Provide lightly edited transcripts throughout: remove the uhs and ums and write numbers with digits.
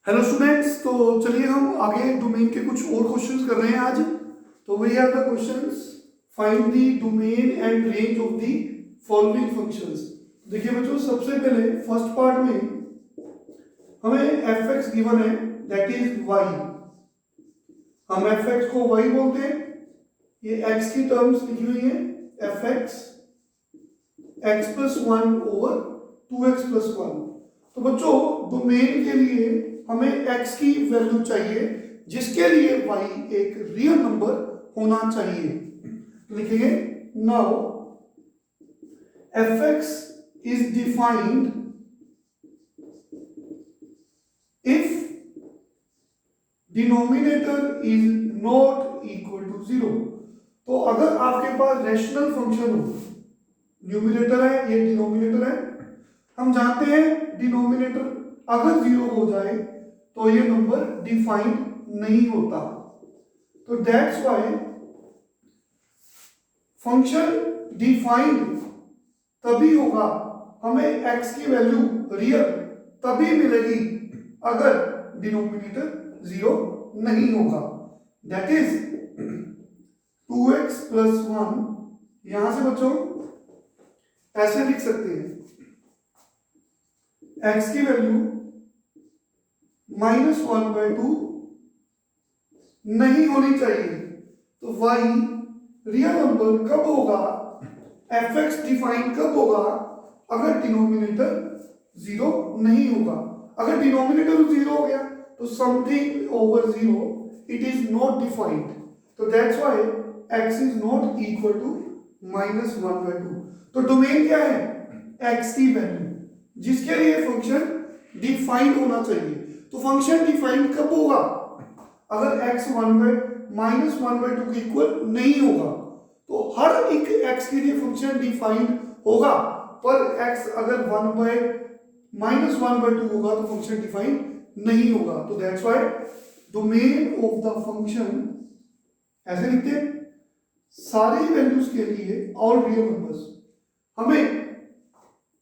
Hello students, तो चलिए हम आगे डोमेन के कुछ और क्वेश्चंस कर रहे हैं आज। तो वही are the questions, find the domain and range of the following functions. देखिए बच्चों, सबसे पहले फर्स्ट पार्ट में हमें एफ एक्स गिवन है, दैट इज वाई। हम एफ एक्स को वाई बोलते हैं। ये एक्स की टर्म्स लिखी हुई है, F X X plus one over two X plus one. तो बच्चों, डोमेन के लिए हमें x की वैल्यू चाहिए जिसके लिए y एक रियल नंबर होना चाहिए। लिखेंगे now F X is defined if denominator is not equal to zero. तो अगर आपके पास रैशनल फंक्शन हो, न्यूमिनेटर है, ये डिनोमिनेटर है, हम जानते हैं डिनोमिनेटर अगर जीरो हो जाए तो ये नंबर डिफाइंड नहीं होता। तो दैट्स व्हाई फंक्शन डिफाइंड तभी होगा, हमें x की वैल्यू रियल तभी मिलेगी अगर डिनोमिनेटर जीरो नहीं होगा। That is 2x plus one. यहां से बच्चों ऐसे लिख सकते हैं, x की वैल्यू -1/2 नहीं होनी चाहिए। तो y रियल नंबर कब होगा, एफ एक्स डिफाइन कब होगा, अगर डिनोमिनेटर जीरो नहीं होगा। अगर डिनोमिनेटर जीरो हो गया तो something over zero it is not defined. तो that's why x is not equal to -1/2। तो डोमेन क्या है, x की वैल्यू जिसके लिए फंक्शन डिफाइंड होना चाहिए। तो फंक्शन डिफाइंड कब होगा, अगर x -1/2 के इक्वल नहीं होगा। तो हर एक x के लिए फंक्शन डिफाइंड होगा, पर x अगर -1/2 होगा तो फंक्शन डिफाइंड नहीं होगा। तो that's why domain of the function ऐसे लिखते हैं, सारी वैल्यूज के लिए ऑल रियल नंबर्स। हमें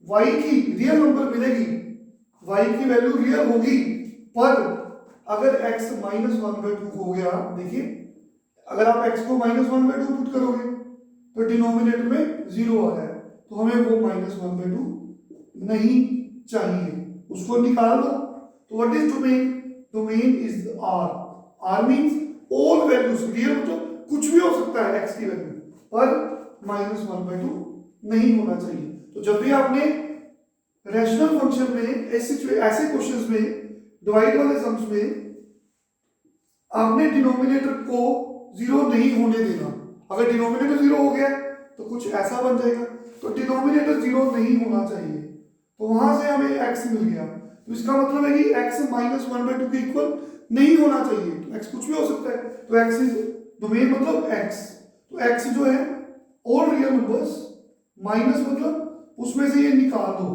y की रियल नंबर मिलेगी, y की वैल्यू रियल होगी, पर अगर x -1/2 हो गया, देखिए अगर आप x को -1/2 पुट करोगे तो डिनोमिनेटर में जीरो आ रहा है, तो हमें वो -1/2 नहीं चाहिए, उसको निकाल दो। तो what is domain, domain is r means all values real, मतलब कुछ भी हो सकता है x की वैल्यू, पर -1/2 नहीं होना चाहिए। तो जब भी आपने रैशनल फंक्शन में ऐसे क्वेश्चंस में, डिवाइड वाले सम्स में, आपने डिनोमिनेटर को जीरो नहीं होने देना। अगर डिनोमिनेटर जीरो हो गया तो कुछ ऐसा बन जाएगा, तो डिनोमिनेटर जीरो नहीं होना चाहिए। तो वहां से हमें x मिल गया, तो इसका मतलब है कि x -1/2 के इक्वल नहीं होना चाहिए। तो x कुछ भी हो सकता है, तो x इज डोमेन मतलब x। तो x जो है ऑल रियल नंबर्स, माइनस मतलब उसमें से ये निकाल दो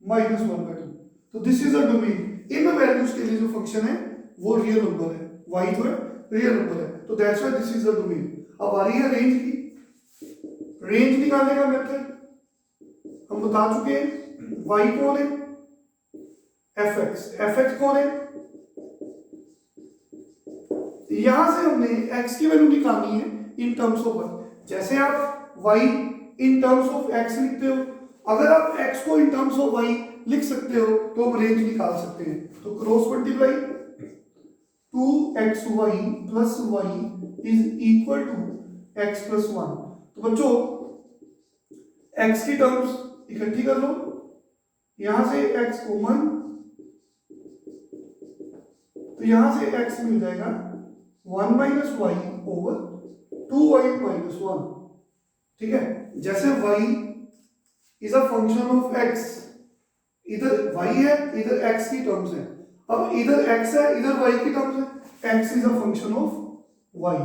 -1/2। तो this is a domain. In values के लिए जो फंक्शन है वो रियल नंबर है, y जो है रियल नंबर है, तो that's why this is the domain. अब आ रही है रेंज की। रेंज निकालने का मेथड हम बता चुके हैं, y कौन है, एफ एक्स कौन है। यहां से हमने x की वैल्यू निकालनी है इन टर्म्स ऑफ y। जैसे आप y in terms of x लिखते हो, अगर आप x को इन टर्म्स ऑफ y लिख सकते हो तो हम रेंज निकाल सकते हैं। तो cross multiply 2xy plus y is equal to x plus 1। तो बच्चों x की टर्म्स इकट्ठी कर लो, यहां से x कॉमन, तो यहां से x मिल जाएगा 1 - y ओवर 2y - 1। ठीक है, जैसे y is a function of x, इधर y है इधर x की टर्म्स है, अब इधर x है इधर y की टर्म्स है, x is a function of y,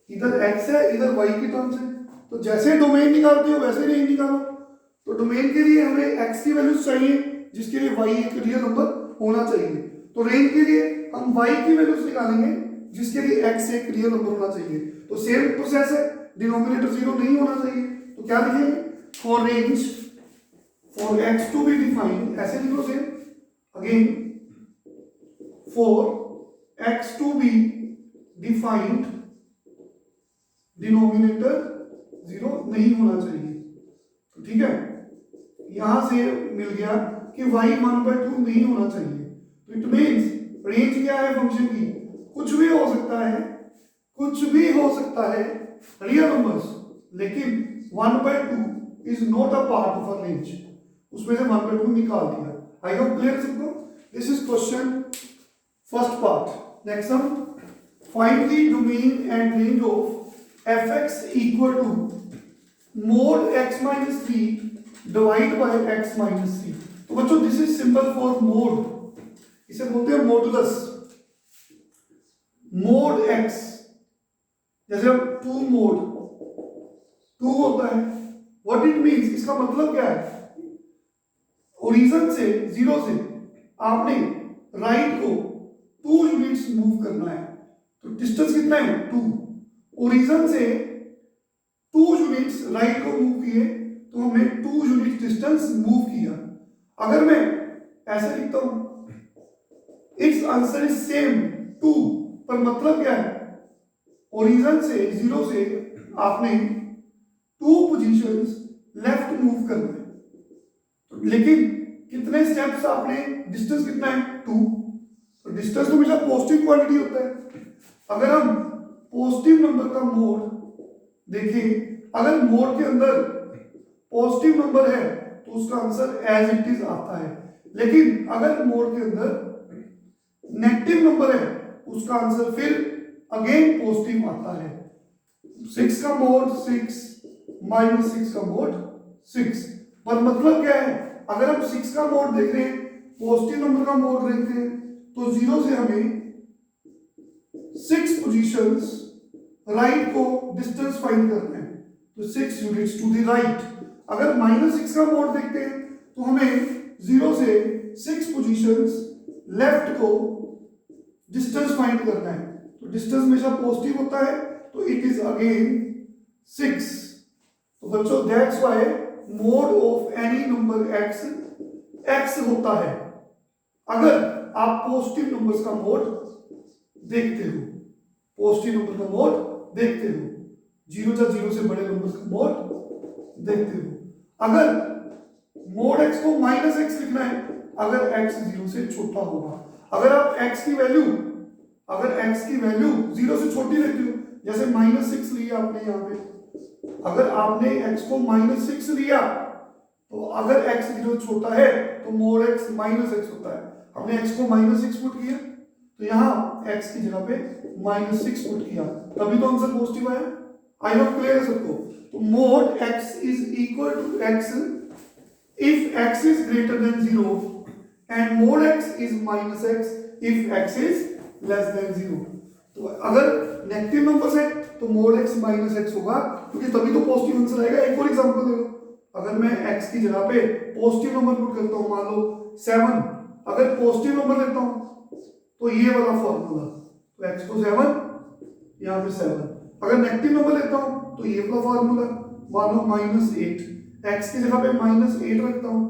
इधर x है इधर y की टर्म्स है। तो जैसे डोमेन निकालते हो वैसे रेंज निकालो। तो डोमेन के लिए हमें x की वैल्यूज चाहिए जिसके लिए y एक रियल नंबर होना चाहिए। तो रेंज के लिए हम y की वैल्यूज निकालेंगे जिसके लिए x एक रियल नंबर होना चाहिए। तो सेम प्रोसेस है, डिनोमिनेटर जीरो नहीं होना चाहिए, तो क्या लिखेंगे, for range for x to be defined, ऐसे लिखो same again for x to be defined denominator 0 नहीं होना चाहिए। तो ठीक है, यहां से मिल गया कि y 1/2 नहीं होना चाहिए। तो इट मीन्स रेंज क्या है फंक्शन की, कुछ भी हो सकता है, कुछ भी हो सकता है रियल नंबर्स, लेकिन 1/2 is not a part of a range, उसमें से 1/2 निकाल दिया। आई होप क्लियर सबको। This is question first part. Next sum, find the domain and range of fx equal to mod x minus 3 divide by x minus 3। तो बच्चों this is simple for mode, इसे बोलते हैं modulus. Mode x, जैसे अब 2 mode 2 होता है, what it means, इसका मतलब क्या है, ओरिजिन से 0 से आपने राइट को 2 यूनिट्स मूव करना है, तो डिस्टेंस कितना है 2। ओरिजिन से 2 यूनिट्स राइट को मूव किए तो हमने 2 यूनिट डिस्टेंस मूव किया। अगर मैं ऐसे लिखता हूं, इट्स आंसर इज सेम 2, पर मतलब क्या है, ओरिजिन से 0 से आपने 2 पोजीशंस लेफ्ट मूव करना है, लेकिन कितने स्टेप्स आपने, डिस्टेंस कितना है 2। तो डिस्टेंस तो हमेशा पॉजिटिव क्वांटिटी होता है। अगर हम पॉजिटिव नंबर का मोड देखें, अगर मोड के अंदर पॉजिटिव नंबर है तो उसका आंसर एज इट इज आता है, लेकिन अगर मोड के अंदर नेगेटिव नंबर है उसका आंसर फिर अगेन पॉजिटिव आता है। 6 का मोड 6 माइनस 6 का मोड 6, पर मतलब क्या है, अगर हम 6 का मोड देख रहे हैं, पॉजिटिव नंबर का मोड देखते हैं, तो 0 से हमें 6 पोजीशंस राइट को डिस्टेंस फाइंड करना है, तो 6 यूनिट्स टू द राइट। अगर -6 का मोड देखते हैं तो हमें 0 से 6 पोजीशंस लेफ्ट को डिस्टेंस फाइंड करना है, तो डिस्टेंस हमेशा पॉजिटिव होता है, तो इट इज अगेन 6। तो बच्चों that's why mode of any number x होता है अगर आप पॉजिटिव नंबर्स का मोड देखते हो, पॉजिटिव नंबर का मोड देखते हो, 0 या 0 से बड़े नंबर का मोड देखते हो। अगर मोड x को -x लिखना है अगर x 0 से छोटा होगा। अगर आप x की वैल्यू 0 से छोटी लेते हो, जैसे -6 लिया आपने यहाँ पे, अगर आपने x को -6 लिया तो अगर x 0 छोटा है तो मोड x -x होता है। हमने x को -6 पुट किया तो यहाँ x की जगह पे -6 पुट किया, तभी तो आंसर पॉजिटिव आया। आई होप क्लियर है सबको। तो mod x is equal to x if x is greater than 0 and mod x is -x if x is less than 0। तो अगर नेगेटिव नंबर्स है तो मोड x -x होगा, क्योंकि तभी तो पॉजिटिव आंसर आएगा। एक और एग्जांपल दे दो, अगर मैं x की जगह पे पॉजिटिव नंबर पुट करता हूं, मान लो 7, अगर पॉजिटिव नंबर लेता हूं तो ये वाला फॉर्मूला, तो x को 7 यहाँ पे 7, अगर नेगेटिव नंबर लेता हूं तो ये वाला फॉर्मूला, मान लो -8, x की जगह पे -8 रखता हूं,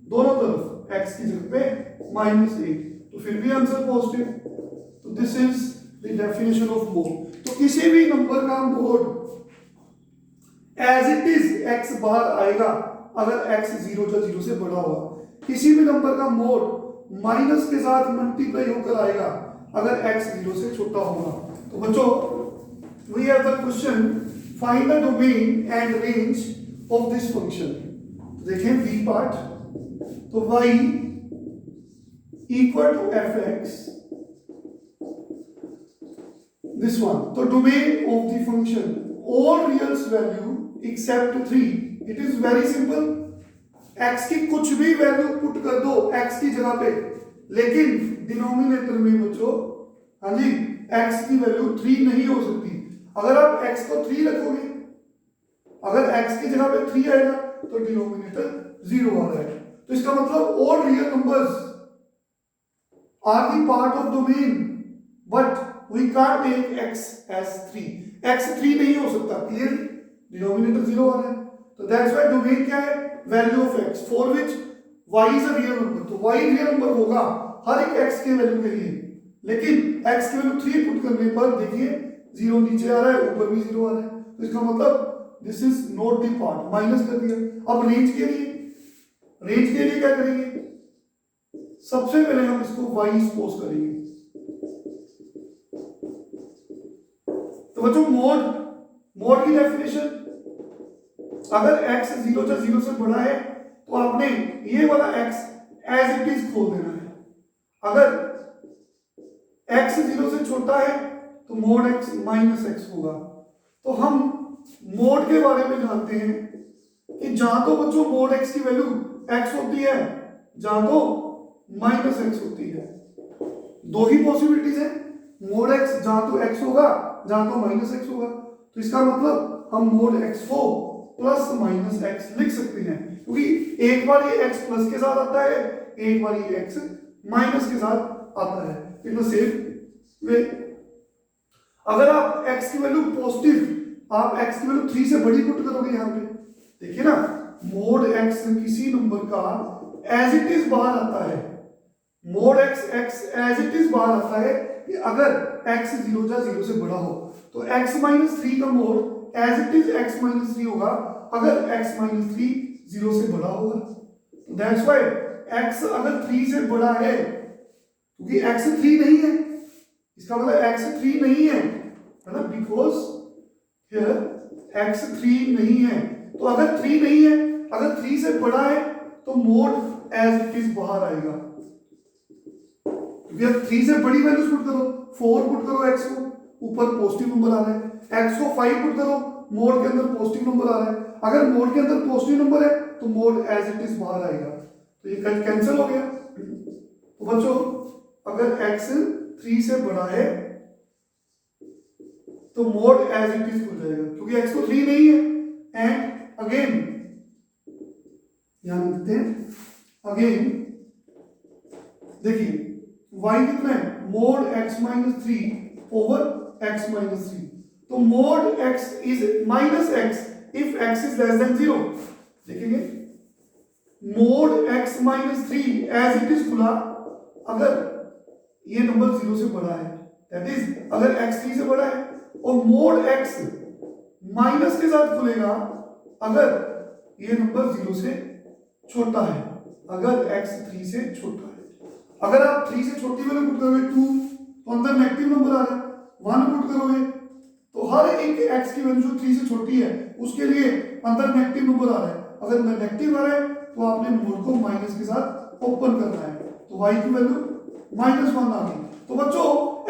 दोनों तरफ x की जगह पे -8, तो फिर भी आंसर पॉजिटिव। तो this is the definition of mod. तो किसी भी नंबर का mod as it is x बाहर आएगा अगर x 0 या 0 से बड़ा होगा। किसी भी नंबर का मोड माइनस के साथ मल्टीप्लाई होकर आएगा अगर x 0 से छोटा होगा। तो बच्चों we have the question, find the domain and range of this function. देखें बी पार्ट, तो y equal to fx, this one, तो domain of the function all reals value except 3। It is very simple, x की कुछ भी value put कर दो x की जगह पे, लेकिन डिनोमिनेटर में बच्चों, हाँ जी, x की वैल्यू 3 नहीं हो सकती। अगर आप x को 3 रखोगे, अगर x की जगह पे 3 आएगा तो डिनोमिनेटर 0 आ रहा है। तो इसका मतलब all real numbers are the part of domain, but we can't take x as 3। x 3 नहीं हो सकता, क्लियर, डिनोमिनेटर 0 आ रहा है। तो दैट्स व्हाई डोमेन क्या है, value of x for which y is a real number. तो y रियल नंबर होगा हर एक x के वैल्यू के लिए, लेकिन x की वैल्यू 3 पुट करने पर देखिए 0 नीचे आ रहा है, ऊपर भी 0 आ रहा है, तो इसका मतलब this is not the part, minus कर दिया। अब रेंज के लिए क्या करेंगे, सबसे पहले हम इसको y सपोज करेंगे। तो बच्चों मोड की डेफिनेशन, अगर x 0 से बड़ा है तो आपने ये वाला x एज इट इज खोल देना है। अगर x 0 से छोटा है तो मोड x माइनस x होगा। तो हम मोड के बारे में जानते हैं कि जहां तो बच्चों मोड x की वैल्यू x होती है, जहां तो माइनस x होती है। दो ही पॉसिबिलिटीज है, मोड x जहां तो x होगा, जहां तो माइनस x होगा। तो इसका मतलब हम मोड x को प्लस माइनस x लिख सकते हैं, क्योंकि एक बार ये x प्लस के साथ आता है, एक बार ये x माइनस के साथ आता है। इन द सेम वे अगर आप x की वैल्यू पॉजिटिव, आप x की वैल्यू 3 से बड़ी पुट करोगे, यहां पे देखिए ना, मोड x किसी नंबर का एज इट इज बाहर आता है, mod x as it is बाहर आता है कि अगर x 0 से बड़ा हो तो x माइनस 3 का mod as it is x minus 3 होगा, अगर x माइनस 3 0 से बड़ा होगा। तो दैट्स व्हाई x अगर 3 से बड़ा है, क्योंकि x 3 नहीं है, इसका मतलब x 3 नहीं है ना, बिकॉज हियर x 3 नहीं है। तो अगर 3 नहीं है, अगर 3 से बड़ा है तो मोड एज इट इज बाहर आएगा। क्योंकि अब 3 से बड़ी वैल्यूज पुट करो, 4 पुट करो x को, ऊपर पॉजिटिव नंबर आ रहा है, x को 5 पुट करो, मोड के अंदर पॉजिटिव नंबर आ रहा है। अगर मोड के अंदर पॉजिटिव नंबर है तो मोड एज इट इज बाहर आएगा, तो ये कैंसिल हो गया। तो बच्चों अगर x 3 से बड़ा है तो मोड एज इट इज खुल जाएगा, क्योंकि x तो 3 नहीं है। एंड अगेन यहां लिखते हैं, अगेन देखिए y कितना है, mod x minus 3 over x minus 3। तो mod x is minus x if x is less than 0। देखेंगे mod x minus 3 as it is खुला अगर ये नंबर 0 से बड़ा है, दैट इज अगर x 3 से बड़ा है, और मोड x माइनस के साथ खुलेगा अगर ये नंबर 0 से छोटा है, अगर x 3 से छोटा है। अगर आप 3 से छोटी वैल्यू पुट करोगे 2 तो अंदर नेगेटिव नंबर आ रहा है, 1 पुट करोगे तो हर एक x की वैल्यू जो 3 से छोटी है उसके लिए अंदर नेगेटिव नंबर आ रहा है। अगर नेगेटिव आ रहा है तो आपने मोड को माइनस के साथ ओपन करना है, तो y की वैल्यू -1 आ गई। तो बच्चों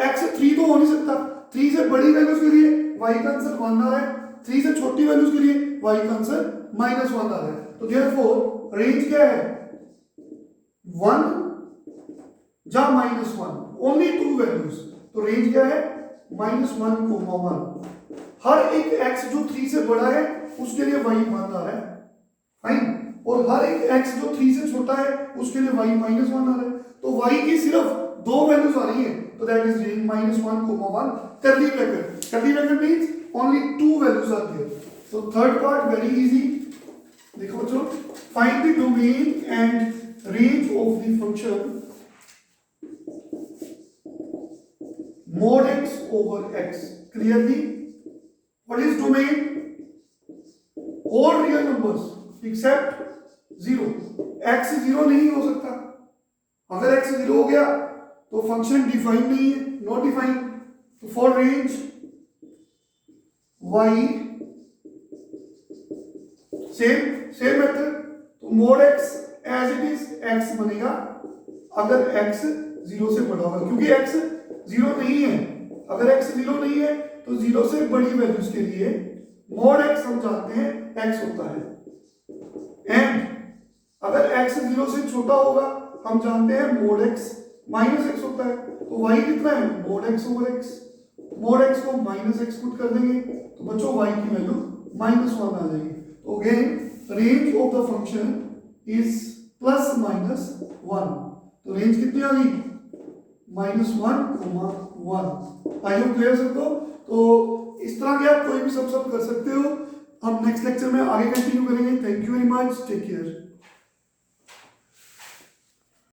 x 3 तो हो नहीं सकता, 3 से बड़ी वैल्यूज के लिए y का आंसर 1 आ रहा है, 3 से छोटी वैल्यूज के लिए y का आंसर -1 आ रहा है। तो देयरफॉर रेंज क्या है, 1 या -1, ओनली 2 वैल्यूज। तो रेंज क्या है, -1, 1। हर एक x जो 3 से बड़ा है उसके लिए y 1 आ रहा है, फाइन, और हर एक x जो 3 से छोटा है उसके लिए y -1 आ रहा है। तो y की सिर्फ 2 वैल्यूज आ रही है, तो that is range -1, 1। Curly bracket means only 2 values are there. तो थर्ड पार्ट वेरी इजी, देखो बच्चों, find the domain and range of the function mod x over x. Clearly, what is domain? All real numbers except 0. x 0 नहीं हो सकता, अगर x 0 हो गया तो फंक्शन डिफाइन नहीं है, नॉट डिफाइन। तो for range y same method, तो mod x as it is x बनेगा अगर x 0 से बड़ा होगा, क्योंकि x 0 नहीं है। अगर x 0 नहीं है तो 0 से बड़ी वैल्यूज के लिए mod x हम जानते हैं x होता है, एंड अगर x 0 से छोटा होगा हम जानते हैं mod x -x होता है। तो y कितना है, mod x over x, mod x को -x पुट कर देंगे तो बच्चों y की वैल्यू -1 आ जाएगी। तो again range of the function is +-1। तो रेंज कितनी आ गई, -1, 1। आई होप क्लियर सबको। तो इस तरह के आप कोई भी सब कर सकते हो। हम नेक्स्ट लेक्चर में आगे कंटिन्यू करेंगे। Thank you very much, take care.